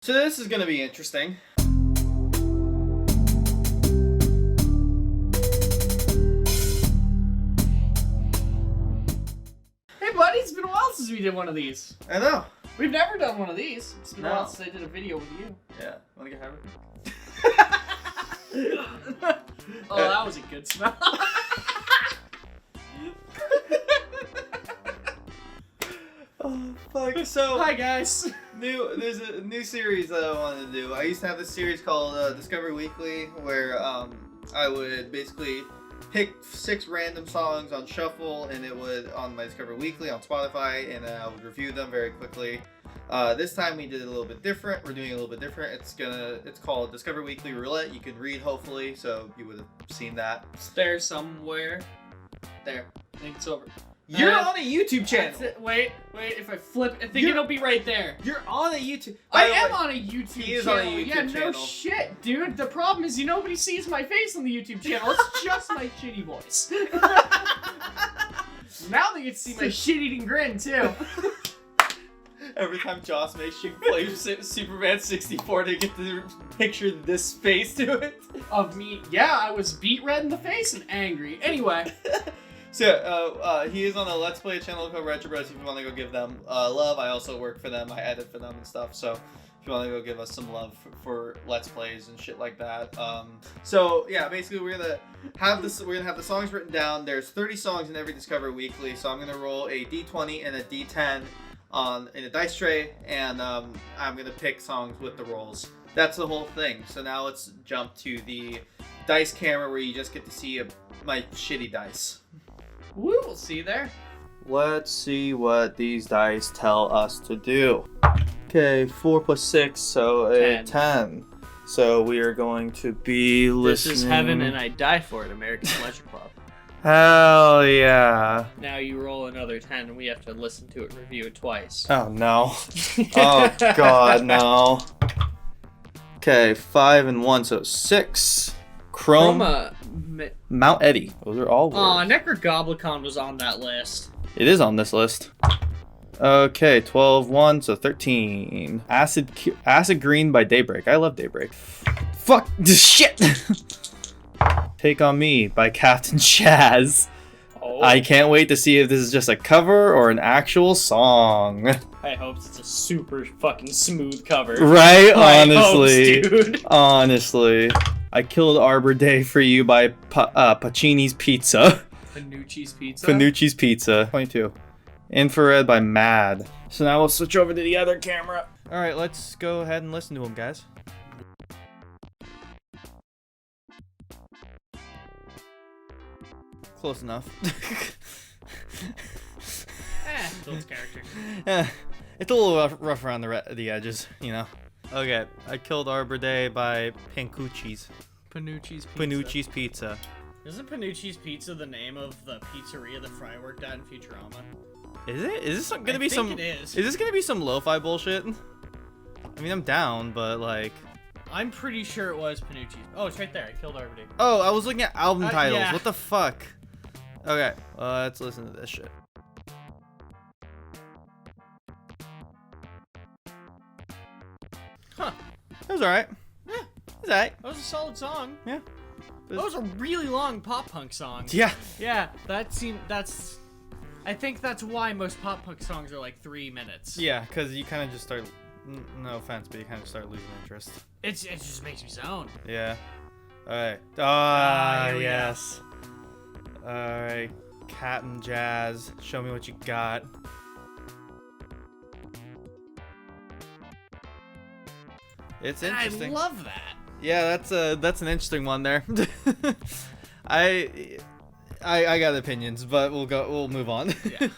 So this is gonna be interesting. Hey buddy, it's been a while since we did one of these. I know. We've never done one of these. It's been a No. while since I did a video with you. Yeah. Wanna get Harvard? Oh, that was a good smell. Oh fuck. So Hi guys. there's a new series that I wanted to do. I used to have this series called Discover Weekly, where I would basically pick 6 random songs on shuffle, and it would on my Discover Weekly on Spotify, and I would review them very quickly. This time we did it a little bit different. We're doing it a little bit different. It's called Discover Weekly Roulette. You can read hopefully, so you would have seen that. It's there somewhere. There. I think it's over. You're on a YouTube channel. That's it. Wait. If I flip, I think it'll be right there. You're on a YouTube. I am on a YouTube he is channel. on a YouTube yeah, no channel. shit, dude. The problem is nobody sees my face on the YouTube channel. It's just my shitty voice. Now they get to see my shit-eating grin, too. Every time Joss makes you play Superman 64 to get to picture this face to it. Of me. Yeah, I was beat red in the face and angry. Anyway. So, he is on a Let's Play channel called Retro Bros. If you want to go give them love, I also work for them. I edit for them and stuff. So, if you want to go give us some love for Let's Plays and shit like that. So yeah, basically we're gonna have this. We're gonna have the songs written down. There's 30 songs in every Discover Weekly. So I'm gonna roll a D20 and a D10 in a dice tray, and I'm gonna pick songs with the rolls. That's the whole thing. So now let's jump to the dice camera where you just get to see my shitty dice. Woo, we'll see you there. Let's see what these dice tell us to do. Okay, 4 plus 6, so a 10. So we are going to be listening. This is heaven and I die for it, American Pleasure Club. Hell yeah. Now you roll another 10 and we have to listen to it and review it twice. Oh no. Oh god, no. Okay, 5 and 1, so 6. Chroma. Mount Eddie. Those are all words. Aw, Necrogoblicon was on that list. It is on this list. Okay, 12, 1, so 13. Acid Green by Daybreak. I love Daybreak. Fuck this shit! Take on Me by Captain Chaz. Oh. I can't wait to see if this is just a cover or an actual song. I hope it's a super fucking smooth cover. Right? Honestly. Hopes, dude. Honestly. I Killed Arbor Day for You by Pacini's Pizza. Panucci's Pizza? Panucci's Pizza. 22. Infrared by Mad. So now we'll switch over to the other camera. Alright, let's go ahead and listen to them, guys. Close enough. Builds character. It's a little rough around the edges, you know. Okay, I Killed Arbor Day by Panucci's. Panucci's Pizza. Panucci's Pizza. Isn't Panucci's Pizza the name of the pizzeria that Fry worked at in Futurama? Is it? Is this gonna be I think some? it is. Is this gonna be some lo-fi bullshit? I mean, I'm down, but like. I'm pretty sure it was Panucci's. Oh, it's right there. I Killed Arbor Day. Oh, I was looking at album titles. yeah. What the fuck? Okay, let's listen to this shit. Huh. That was alright. Yeah, It was alright. that was a solid song. Yeah. That was a really long pop punk song. Yeah. Yeah, that's... I think that's why most pop punk songs are like 3 minutes. Yeah, because you kind of just start. No offense, but you kind of start losing interest. It just makes me zone. Yeah. Alright. here we go. Yes. Alright. Captain Jazz. Show me what you got. It's interesting. I love that. Yeah, that's an interesting one there. I got opinions, but we'll move on. Yeah.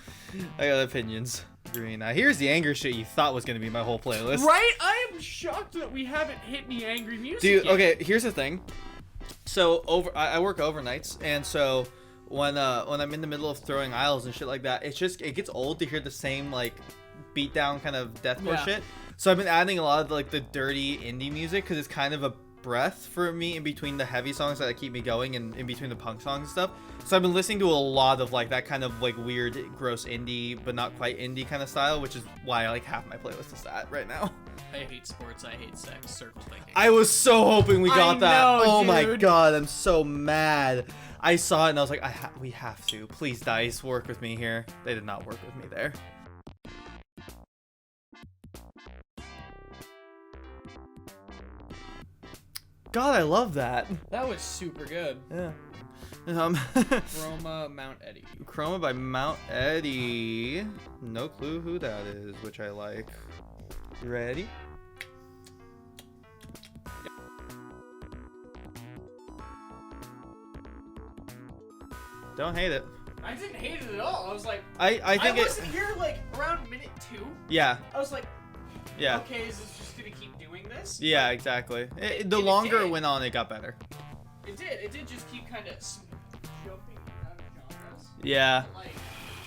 I got opinions. Green. Here's the anger shit you thought was gonna be my whole playlist. Right? I am shocked that we haven't hit any angry music Dude, yet. okay, here's the thing. So I work overnights, and so when I'm in the middle of throwing aisles and shit like that, it gets old to hear the same like beatdown kind of deathcore shit. So I've been adding a lot of like the dirty indie music because it's kind of a breath for me in between the heavy songs that keep me going and in between the punk songs and stuff. So I've been listening to a lot of like that kind of like weird, gross indie, but not quite indie kind of style, which is why like half my playlist is that right now. I hate sports. I hate sex. Circle thinking. I was so hoping we got that. know, Oh my dude. god, I'm so mad. I saw it and I was like, we have to. Please, DICE, work with me here. They did not work with me there. God, I love that. That was super good. Yeah. Chroma Mount Eddie. Chroma by Mount Eddie. No clue who that is, which I like. You ready? Don't hate it. I didn't hate it at all. I was like, I think I wasn't here like around minute 2. Yeah. I was like, Yeah. okay, is this just gonna keep doing this? Yeah, exactly. The longer it did. went on, it got better. It did. It did just keep kind of jumping out of genres. Yeah. But, like,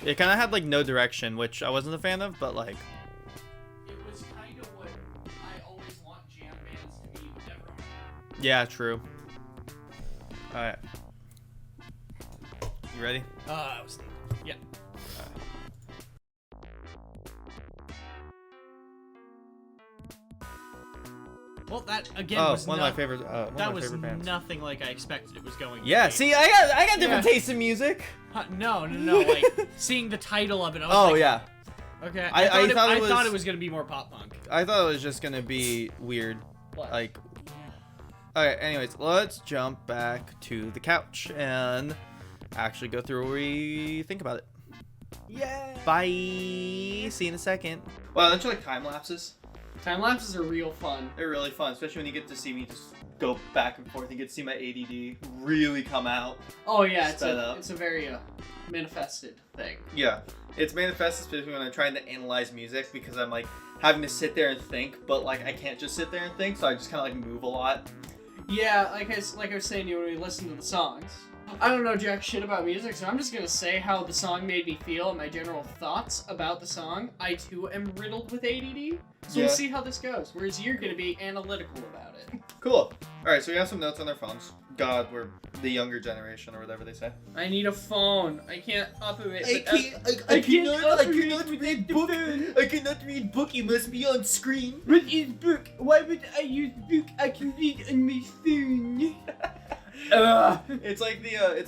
It kind of had like no direction, which I wasn't a fan of, but like. it was kind of what I always want jam bands to be, but never are. Yeah, true. All right. You ready? I was thinking. Yeah. Well, that again was one of my favorite. that was nothing like I expected it was going to Yeah, be. see, I got different Yeah. tastes in music. No, like seeing the title of it. I was Oh like, yeah, okay. I thought it was gonna be more pop punk. I thought it was just gonna be weird. What? Like, alright, anyways, let's jump back to the couch and actually go through what we think about it. Yeah. Bye. See you in a second. Wow, don't you like time lapses? Time lapses are real fun. They're really fun, especially when you get to see me just go back and forth. You get to see my ADD really come out. Oh yeah, Sped up. it's a very manifested thing. Yeah, it's manifested especially when I'm trying to analyze music because I'm like having to sit there and think, but like I can't just sit there and think, so I just kind of like move a lot. Yeah, like I was saying to you when we listened to the songs. I don't know jack shit about music, so I'm just gonna say how the song made me feel and my general thoughts about the song. I too am riddled with ADD, so Yeah. we'll see how this goes. Whereas you're gonna be analytical about it. Cool. Alright, so we have some notes on our phones. God, we're the younger generation or whatever they say. I need a phone. I can't operate. I cannot read book, it must be on screen. What is book? Why would I use book? I can read on my phone. It's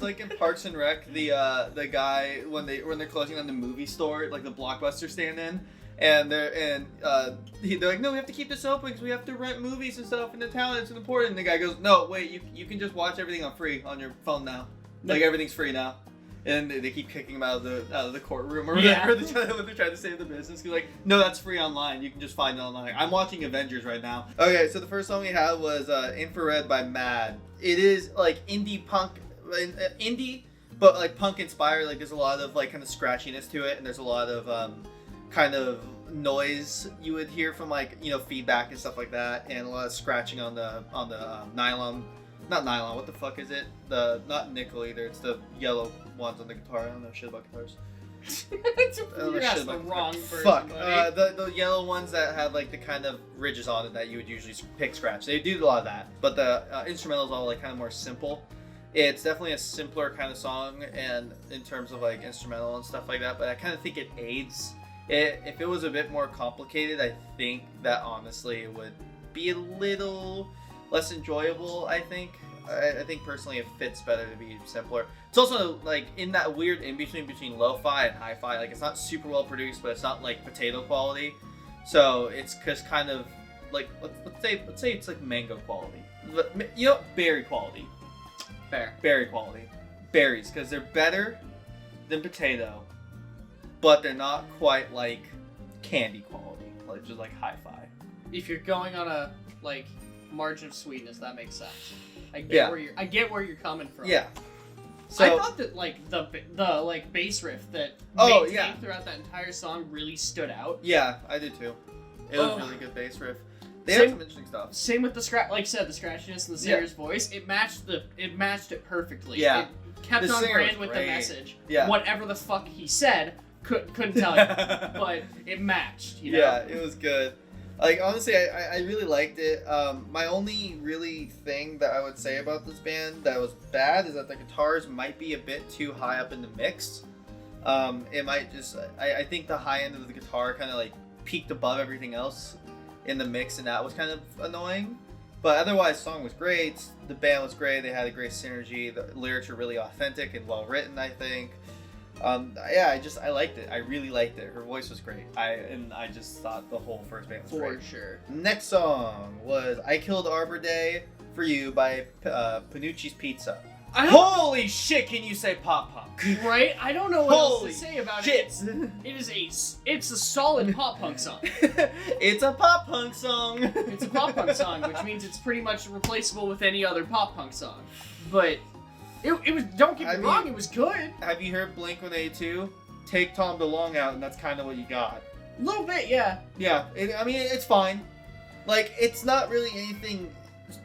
like in Parks and Rec, the guy when they're closing down the movie store, like the Blockbuster stand-in, and they're like, no, we have to keep this open because we have to rent movies and stuff in the town. It's important. And the guy goes, no, wait, you can just watch everything on free on your phone now. Like everything's free now. And they keep kicking him out of the courtroom or whatever. Yeah. They're trying to save the business. Cause like, no, that's free online. You can just find it online. I'm watching Avengers right now. Okay, so the first song we had was Infrared by Mad. It is like indie punk, indie, but like punk inspired. Like there's a lot of like kind of scratchiness to it, and there's a lot of kind of noise you would hear from like feedback and stuff like that, and a lot of scratching on the nylon. Not nylon. What the fuck is it? Not nickel either. It's the yellow ones on the guitar. I don't know shit about guitars. You asked the wrong person. Fuck. buddy. The yellow ones that have like the kind of ridges on it that you would usually pick scratch. They do a lot of that, but the instrumental is all like kind of more simple. It's definitely a simpler kind of song, and in terms of like instrumental and stuff like that. But I kind of think it aids. If it was a bit more complicated, I think that honestly it would be a little less enjoyable. I think personally it fits better to be simpler. It's also like in that weird in between lo-fi and hi-fi. Like it's not super well produced, but it's not like potato quality. So it's just kind of like let's say it's like mango quality. Berry quality. Fair. Berry quality. Berries, because they're better than potato, but they're not quite like candy quality. Like just like hi-fi. If you're going on a like margin of sweetness, that makes sense. I get where you're coming from. Yeah. So I thought that like the like bass riff that maintained throughout that entire song really stood out. yeah, I did too. It was really good bass riff. They Same- had some interesting stuff. Same with the like I said, the scratchiness and the singer's voice. It matched it perfectly. Yeah. It kept The on singer brand was with the great. message. Yeah. Whatever the fuck he said, couldn't tell you, but it matched. You know? Yeah, it was good. Like honestly, I really liked it. My only really thing that I would say about this band that was bad is that the guitars might be a bit too high up in the mix. It might just I think the high end of the guitar kind of like peaked above everything else. in the mix, and that was kind of annoying. But otherwise, the song was great. The band was great. They had a great synergy. The lyrics were really authentic and well written, I think. Yeah, I liked it. I really liked it. Her voice was great. I just thought the whole first band was great. For sure. Next song was "I Killed Arbor Day for You" by Panucci's Pizza. Holy shit! Can you say pop punk? Right? I don't know what Holy else to say about shit. it. It's a solid pop punk song. It's a pop punk song. It's a pop punk song, which means it's pretty much replaceable with any other pop punk song. But it was. Don't get me wrong, it was good. Have you heard Blink-182? Take Tom DeLonge out, and that's kind of what you got. A little bit, yeah. Yeah, it's fine. Like, it's not really anything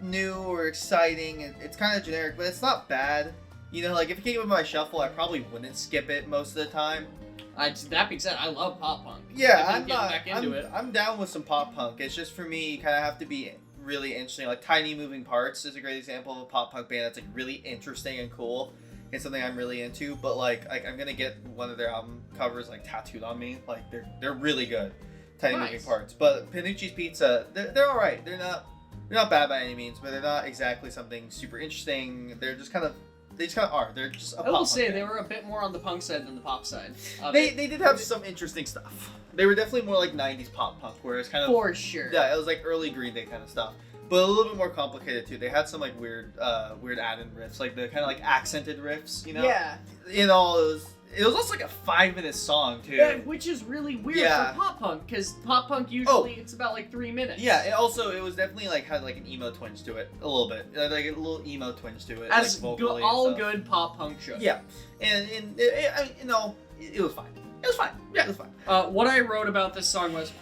new or exciting. It's kind of generic, but it's not bad. You know, like, if it came up in my shuffle, I probably wouldn't skip it most of the time. That being said, I love pop punk. Yeah, I'm down with some pop punk. It's just, for me, you kind of have to be really interesting. Like, Tiny Moving Parts is a great example of a pop punk band that's, like, really interesting and cool. It's something I'm really into, but, like I'm gonna get one of their album covers, like, tattooed on me. Like, they're really good. Tiny Moving Parts. But Panucci's Pizza, they're alright. They're not bad by any means, but they're not exactly something super interesting. They just kind of are. They're just a pop punk. I will say band. they were a bit more on the punk side than the pop side. They did have some interesting stuff. They were definitely more like 90s pop punk, where it's kind of... For sure. Yeah, it was like early Green Day kind of stuff. But a little bit more complicated, too. They had some, like, weird add-in riffs, like the kind of, like, accented riffs, you know? Yeah. You know, it was also, like, a 5-minute song, too. Yeah, which is really weird for pop punk, because pop punk usually, it's about, like, 3 minutes. Yeah, it was definitely, like, had, like, an emo twinge to it, a little bit. Like, a little emo twinge to it. As like, vocally all good pop punk should. Yeah. And it was fine. It was fine. Yeah. It was fine. What I wrote about this song was,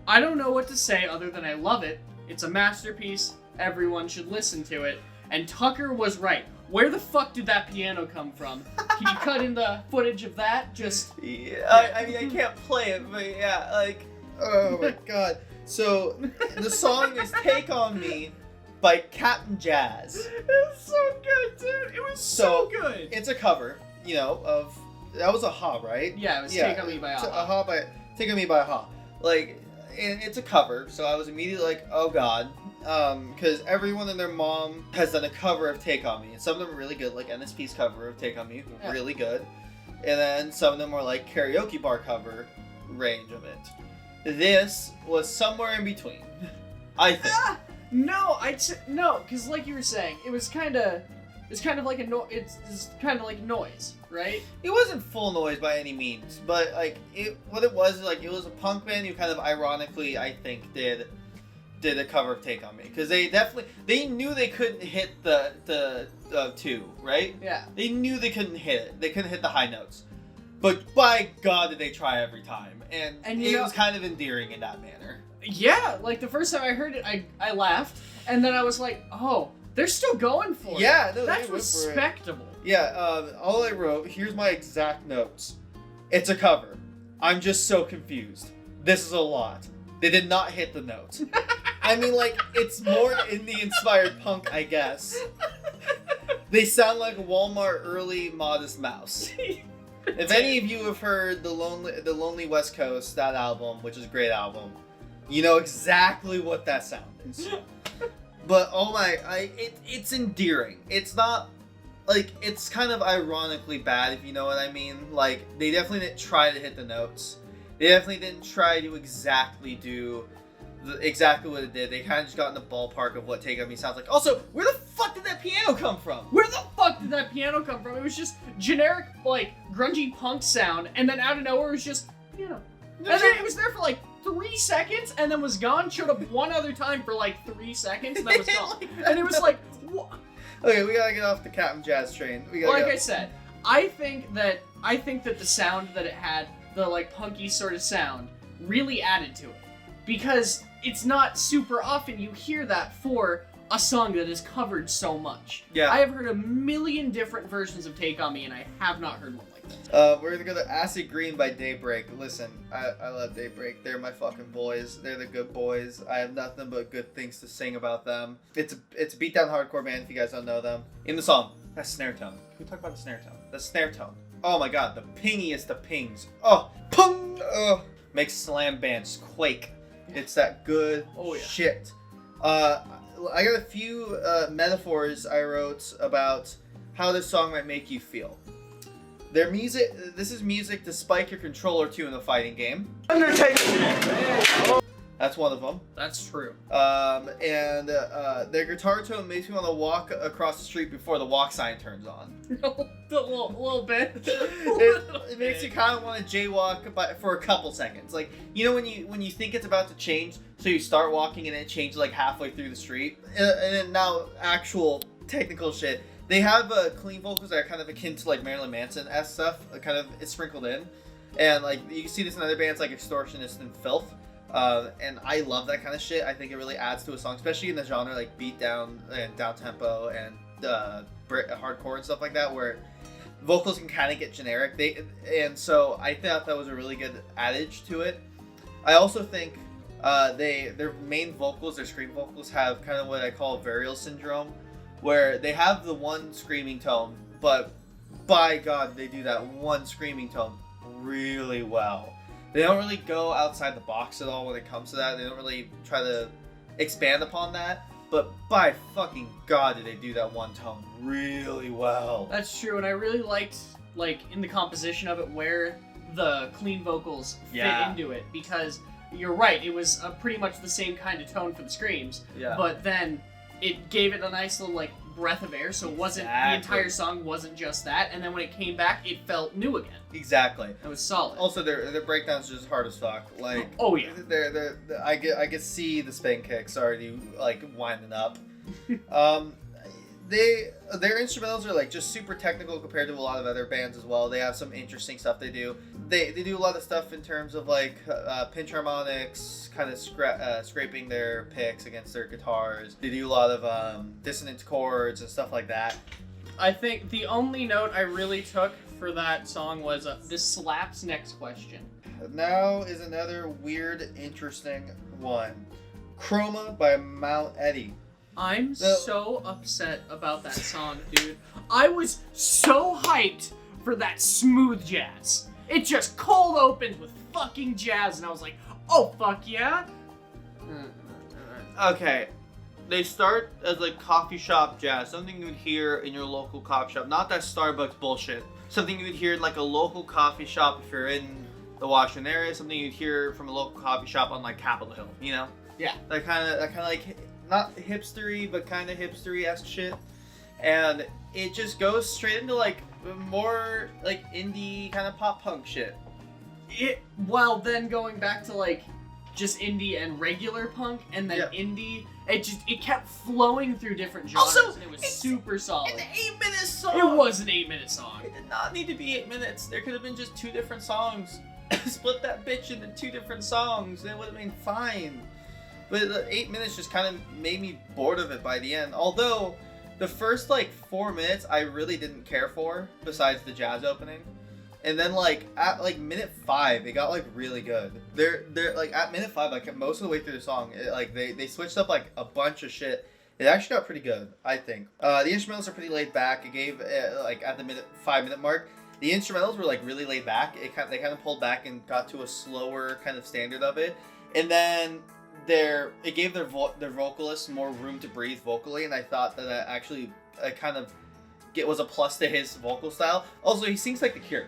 I don't know what to say other than I love it. It's a masterpiece. Everyone should listen to it. And Tucker was right. Where the fuck did that piano come from? Can you cut in the footage of that? Yeah, I mean, I can't play it, but yeah, like, oh my god. So, the song is Take On Me by Captain Jazz. It was so good, dude. It was so good. It's a cover, you know, of... That was a Ha, right? Yeah, it was Take On Me by A-ha. Take On Me by Ha. Like, and it's a cover, so I was immediately like, oh god. Because everyone and their mom has done a cover of Take On Me, and some of them are really good, like NSP's cover of Take On Me, really good. And then some of them were like karaoke bar cover range of it. This was somewhere in between, I think. No, because like you were saying, it's kind of like it's kind of like noise, right? It wasn't full noise by any means, but like it was a punk band who kind of ironically, I think, did a cover of Take On Me, because they knew they couldn't hit the 2, right? Yeah. They knew they couldn't hit it. They couldn't hit the high notes. But by God did they try every time. And it was kind of endearing in that manner. Yeah, like the first time I heard it, I laughed, and then I was like, oh, they're still going for it. Yeah, no, that's respectable. Yeah, all I wrote, here's my exact notes. It's a cover. I'm just so confused. This is a lot. They did not hit the notes. I mean, like, it's more indie-inspired punk, I guess. They sound like Walmart early Modest Mouse. If any of you have heard the Lonely West Coast, that album, which is a great album, you know exactly what that sound is. But oh my, it's endearing. It's not like, it's kind of ironically bad, if you know what I mean. Like, they definitely didn't try to hit the notes. They definitely didn't try to exactly do exactly what it did. They kind of just got in the ballpark of what Take On Me sounds like. Also, where the fuck did that piano come from? Where the fuck did that piano come from? It was just generic, like, grungy punk sound, and then out of nowhere it was just piano. And then it was there for like 3 seconds, and then was gone. Showed up one other time for like 3 seconds, and then was gone. And it was like, what? Okay, we gotta get off the Captain Jazz train. I said, I think that the sound that it had, the like punky sort of sound, really added to it, because it's not super often you hear that for a song that is covered so much. Yeah. I have heard a million different versions of Take On Me, and I have not heard one like that. We're gonna go to Acid Green by Daybreak. Listen, I love Daybreak. They're my fucking boys. They're the good boys. I have nothing but good things to sing about them. It's a beatdown hardcore band if you guys don't know them. In the song, that snare tone. Can we talk about the snare tone? The snare tone. Oh my god, the pingiest of pings. Oh, pung! Makes slam bands quake. It's that good Oh, yeah. shit. I got a few metaphors I wrote about how this song might make you feel. Their music. This is music to spike your controller to in a fighting game. Undertaker. That's one of them. That's true. And their guitar tone makes me want to walk across the street before the walk sign turns on. A little bit. It makes you kind of want to jaywalk for a couple seconds. Like, you know when you think it's about to change, so you start walking and it changes like halfway through the street. And then now actual technical shit. They have clean vocals that are kind of akin to like Marilyn Manson-esque stuff, kind of it's sprinkled in. And like you can see this in other bands like Extortionist and Filth. And I love that kind of shit. I think it really adds to a song, especially in the genre like beat down and down tempo and hardcore and stuff like that, where vocals can kind of get generic. So I thought that was a really good adage to it. I also think their main vocals, their scream vocals, have kind of what I call varial syndrome, where they have the one screaming tone, but by God, they do that one screaming tone really well. They don't really go outside the box at all when it comes to that. They don't really try to expand upon that. But by fucking God, did they do that one tone really well. That's true, and I really liked, like, in the composition of it, where the clean vocals fit into it. Because you're right, it was pretty much the same kind of tone for the screams. Yeah. But then it gave it a nice little, like, breath of air, so it wasn't the entire song wasn't just that, and then when it came back, it felt new again. Exactly. It was solid. Also, their breakdowns are just hard as fuck. Like, oh yeah, I get see the spin kicks already like winding up. Their instrumentals are like just super technical compared to a lot of other bands as well. They have some interesting stuff they do. They do a lot of stuff in terms of like pinch harmonics, kind of scraping their picks against their guitars. They do a lot of dissonant chords and stuff like that. I think the only note I really took for that song was this slaps next question. Now is another weird, interesting one. Chroma by Mount Eddie. I'm so upset about that song, dude. I was so hyped for that smooth jazz. It just cold opened with fucking jazz, and I was like, oh, fuck yeah. Okay. They start as like coffee shop jazz, something you would hear in your local coffee shop. Not that Starbucks bullshit. Something you would hear in like a local coffee shop if you're in the Washington area. Something you'd hear from a local coffee shop on like Capitol Hill, you know? Yeah. That kind of like, not hipstery, but kind of hipstery-esque shit. And it just goes straight into like more like indie kind of pop punk shit. While then going back to like just indie and regular punk, and then indie, it kept flowing through different genres, also, and it was super solid. An 8-minute song. It was an 8-minute song. It did not need to be 8 minutes. There could have been just 2 different songs. Split that bitch into 2 different songs, and it would have been fine. But the 8 minutes just kind of made me bored of it by the end. Although the first like 4 minutes I really didn't care for, besides the jazz opening. And then like at like minute 5, it got like really good. They're like at minute 5, like most of the way through the song, they switched up like a bunch of shit. It actually got pretty good, I think. The instrumentals are pretty laid back. It gave like at the 5-minute mark, the instrumentals were like really laid back. They kind of pulled back and got to a slower kind of standard of it. And then it gave their vocalists more room to breathe vocally, and I thought that actually kind of was a plus to his vocal style. Also, he sings like The Cure.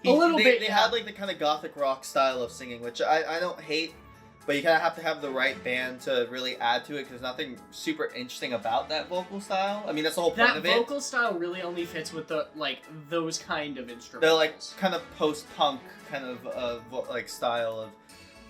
A little bit. They had like the kind of gothic rock style of singing, which I don't hate, but you kind of have to have the right band to really add to it, because nothing super interesting about that vocal style. I mean, that's the whole point of it. That vocal style really only fits with the those kind of instruments. They're like kind of post-punk kind of like style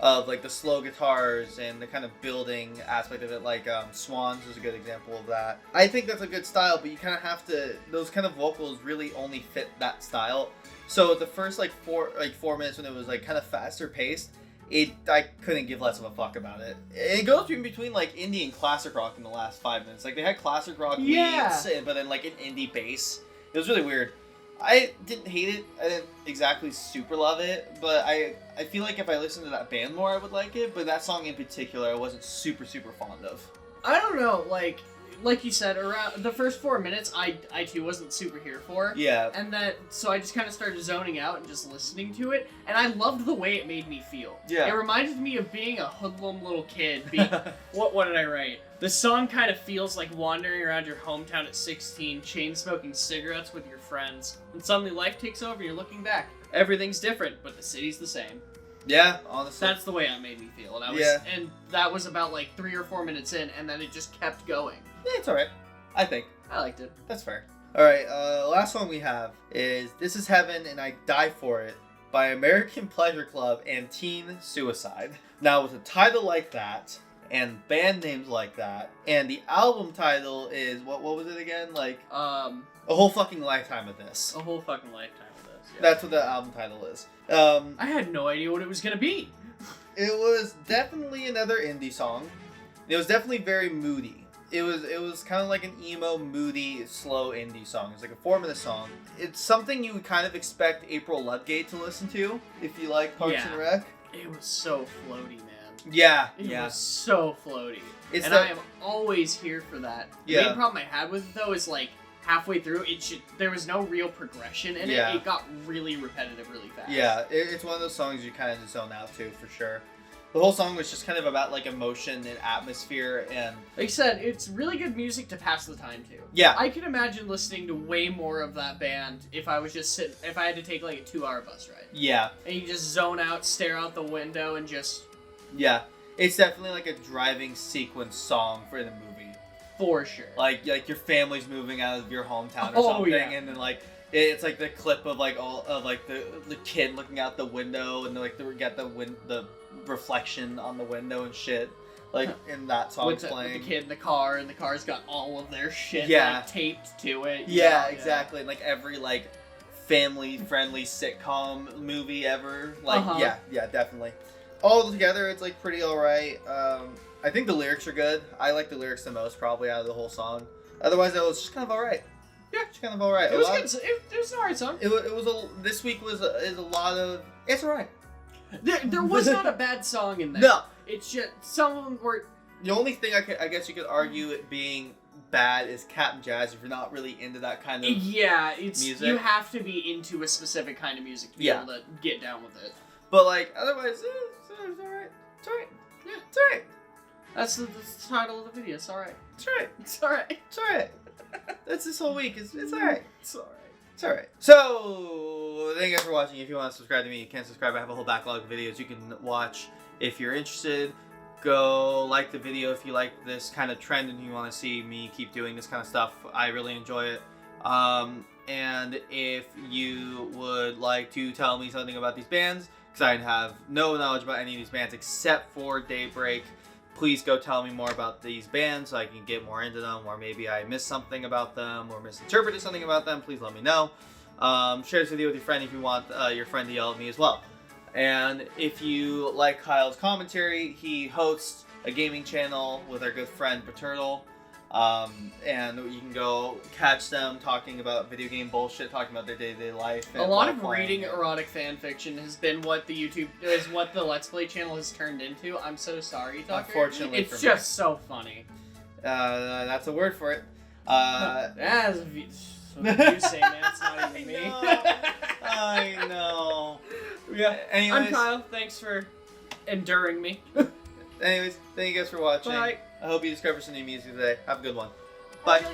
of like the slow guitars and the kind of building aspect of it, like Swans is a good example of that. I think that's a good style, but you kind of have to, those kind of vocals really only fit that style. So the first like 4 minutes when it was like kind of faster paced, I couldn't give less of a fuck about it. It goes in between like indie and classic rock in the last 5 minutes. Like they had classic rock leads, but then like an indie bass. It was really weird. I didn't hate it. I didn't exactly super love it, but I feel like if I listened to that band more, I would like it. But that song in particular, I wasn't super fond of. I don't know, like like you said, around the first 4 minutes, I too wasn't super here for. Yeah. And so I just kind of started zoning out and just listening to it, and I loved the way it made me feel. Yeah. It reminded me of being a hoodlum little kid. What did I write? The song kind of feels like wandering around your hometown at 16, chain-smoking cigarettes with your friends, and suddenly life takes over and you're looking back. Everything's different, but the city's the same. Yeah, honestly. That's the way it made me feel. And and that was about like 3 or 4 minutes in, and then it just kept going. Yeah, it's alright. I think. I liked it. That's fair. Alright, last one we have is This Is Heaven and I Die For It by American Pleasure Club and Teen Suicide. Now, with a title like that, and band names like that, and the album title is, what was it again? Like, A Whole Fucking Lifetime of This. A whole fucking lifetime of this. Yeah. That's what the album title is. I had no idea what it was gonna be. It was definitely another indie song. It was definitely very moody. It was kind of like an emo, moody, slow indie song. It's like a 4-minute song. It's something you would kind of expect April Ludgate to listen to if you like Parks and Rec. It was so floaty, man. Yeah, It was so floaty. It's I am always here for that. The Yeah. main problem I had with it, though, is like halfway through, there was no real progression in Yeah. it. It got really repetitive really fast. Yeah, it's one of those songs you kind of just zone out to, for sure. The whole song was just kind of about like emotion and atmosphere and... Like I said, it's really good music to pass the time to. Yeah. I can imagine listening to way more of that band if I was just if I had to take like a 2-hour bus ride. Yeah. And you just zone out, stare out the window, and just... Yeah. It's definitely like a driving sequence song for the movie. For sure. Like your family's moving out of your hometown or Oh, something, yeah. and then like it's like the clip of like all of like the kid looking out the window, and like the reflection on the window and shit. Like in that song with playing. the kid in the car, and the car's got all of their shit like, taped to it. Yeah, exactly. And, like every like family friendly sitcom movie ever. Like yeah, definitely. All together, it's like pretty alright. I think the lyrics are good. I like the lyrics the most, probably, out of the whole song. Otherwise, it was just kind of alright. Yeah, just kind of alright. It was good. It was an alright song. This week is a lot of... It's alright. There was not a bad song in there. No. It's just, some of them were... The only thing I guess you could argue it being bad is Captain Jazz if you're not really into that kind of music. You have to be into a specific kind of music to be able to get down with it. But, like, otherwise, it's alright. It's alright. Yeah, it's alright. That's the title of the video. It's alright. It's alright. It's alright. It's alright. That's this whole week. It's alright. It's alright. It's alright. So, thank you guys for watching. If you want to subscribe to me, you can subscribe. I have a whole backlog of videos you can watch if you're interested. Go like the video if you like this kind of trend and you want to see me keep doing this kind of stuff. I really enjoy it. And if you would like to tell me something about these bands, because I have no knowledge about any of these bands except for Daybreak, please go tell me more about these bands so I can get more into them, or maybe I missed something about them or misinterpreted something about them. Please let me know. Share this video with your friend if you want your friend to yell at me as well. And if you like Kyle's commentary, he hosts a gaming channel with our good friend Paturtle. And you can go catch them talking about video game bullshit, talking about their day-to-day life. A lot of reading erotic fan fiction has been what the Let's Play channel has turned into. I'm so sorry, Tucker. Unfortunately, it's just so funny. That's a word for it. That's what you say, man. It's not even me. I know. Yeah. Anyways, I'm Kyle. Thanks for enduring me. Anyways, thank you guys for watching. Bye. I hope you discover some new music today. Have a good one. Bye. Okay.